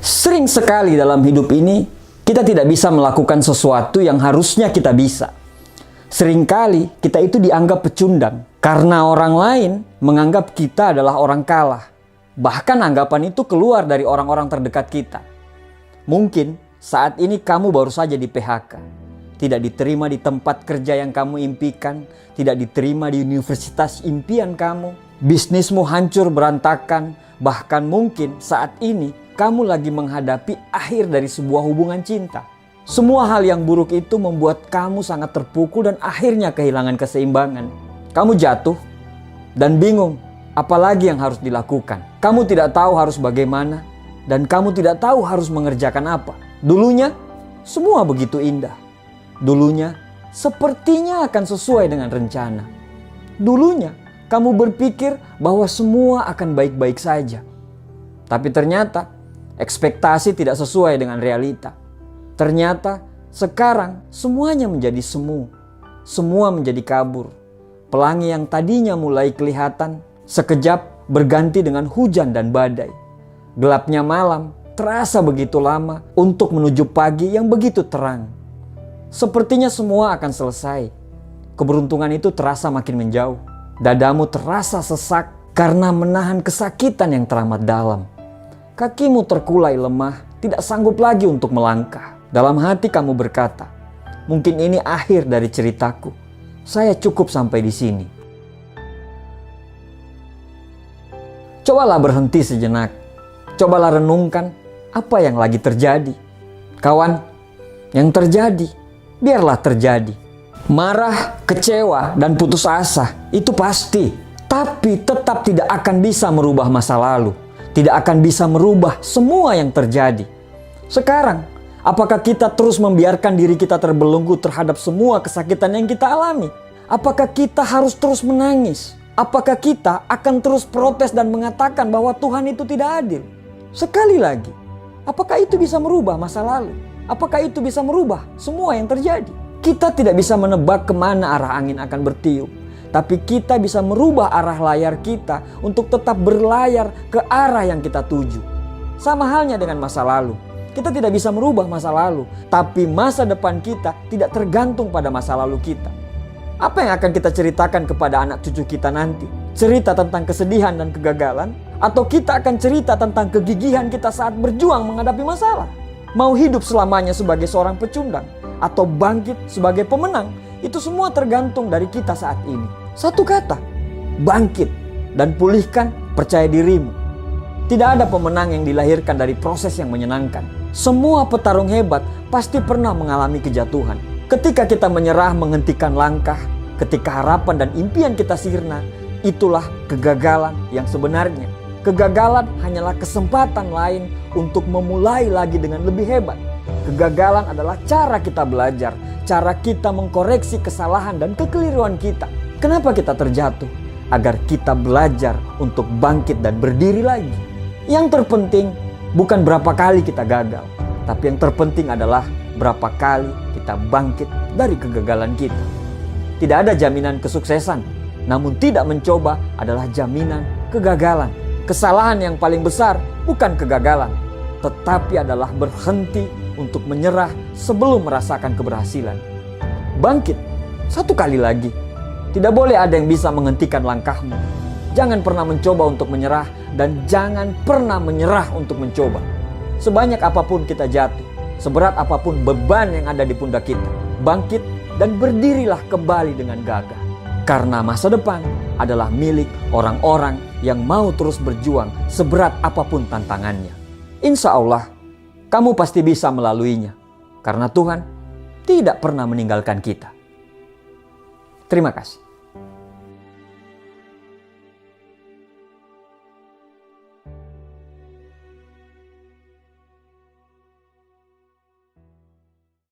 Sering sekali dalam hidup ini, kita tidak bisa melakukan sesuatu yang harusnya kita bisa. Seringkali kita itu dianggap pecundang, karena orang lain menganggap kita adalah orang kalah. Bahkan anggapan itu keluar dari orang-orang terdekat kita. Mungkin saat ini kamu baru saja di PHK. Tidak diterima di tempat kerja yang kamu impikan, tidak diterima di universitas impian kamu. Bisnismu hancur berantakan, bahkan mungkin saat ini kamu lagi menghadapi akhir dari sebuah hubungan cinta. Semua hal yang buruk itu membuat kamu sangat terpukul dan akhirnya kehilangan keseimbangan. Kamu jatuh dan bingung apalagi yang harus dilakukan. Kamu tidak tahu harus bagaimana dan kamu tidak tahu harus mengerjakan apa. Dulunya semua begitu indah. Dulunya sepertinya akan sesuai dengan rencana. Dulunya kamu berpikir bahwa semua akan baik-baik saja. Tapi ternyata ekspektasi tidak sesuai dengan realita. Ternyata sekarang semuanya menjadi semu. Semua menjadi kabur. Pelangi yang tadinya mulai kelihatan sekejap berganti dengan hujan dan badai. Gelapnya malam terasa begitu lama untuk menuju pagi yang begitu terang. Sepertinya semua akan selesai. Keberuntungan itu terasa makin menjauh. Dadamu terasa sesak karena menahan kesakitan yang teramat dalam. Kakimu terkulai lemah, tidak sanggup lagi untuk melangkah. Dalam hati kamu berkata, mungkin ini akhir dari ceritaku. Saya cukup sampai di sini. Cobalah berhenti sejenak. Cobalah renungkan apa yang lagi terjadi. Kawan, yang terjadi, biarlah terjadi. Marah, kecewa, dan putus asa, itu pasti. Tapi tetap tidak akan bisa merubah masa lalu. Tidak akan bisa merubah semua yang terjadi. Sekarang, apakah kita terus membiarkan diri kita terbelenggu terhadap semua kesakitan yang kita alami? Apakah kita harus terus menangis? Apakah kita akan terus protes dan mengatakan bahwa Tuhan itu tidak adil? Sekali lagi, apakah itu bisa merubah masa lalu? Apakah itu bisa merubah semua yang terjadi? Kita tidak bisa menebak kemana arah angin akan bertiup. Tapi kita bisa merubah arah layar kita untuk tetap berlayar ke arah yang kita tuju. Sama halnya dengan masa lalu. Kita tidak bisa merubah masa lalu. Tapi masa depan kita tidak tergantung pada masa lalu kita. Apa yang akan kita ceritakan kepada anak cucu kita nanti? Cerita tentang kesedihan dan kegagalan? Atau kita akan cerita tentang kegigihan kita saat berjuang menghadapi masalah? Mau hidup selamanya sebagai seorang pecundang? Atau bangkit sebagai pemenang? Itu semua tergantung dari kita saat ini. Satu kata, bangkit dan pulihkan percaya dirimu. Tidak ada pemenang yang dilahirkan dari proses yang menyenangkan. Semua petarung hebat pasti pernah mengalami kejatuhan. Ketika kita menyerah menghentikan langkah, ketika harapan dan impian kita sirna, itulah kegagalan yang sebenarnya. Kegagalan hanyalah kesempatan lain untuk memulai lagi dengan lebih hebat. Kegagalan adalah cara kita belajar, cara kita mengkoreksi kesalahan dan kekeliruan kita. Kenapa kita terjatuh? Agar kita belajar untuk bangkit dan berdiri lagi. Yang terpenting bukan berapa kali kita gagal, tapi yang terpenting adalah berapa kali kita bangkit dari kegagalan kita. Tidak ada jaminan kesuksesan, namun tidak mencoba adalah jaminan kegagalan. Kesalahan yang paling besar bukan kegagalan, tetapi adalah berhenti untuk menyerah sebelum merasakan keberhasilan. Bangkit satu kali lagi. Tidak boleh ada yang bisa menghentikan langkahmu. Jangan pernah mencoba untuk menyerah dan jangan pernah menyerah untuk mencoba. Sebanyak apapun kita jatuh, seberat apapun beban yang ada di pundak kita, bangkit dan berdirilah kembali dengan gagah. Karena masa depan adalah milik orang-orang yang mau terus berjuang seberat apapun tantangannya. Insya Allah, kamu pasti bisa melaluinya. Karena Tuhan tidak pernah meninggalkan kita. Terima kasih.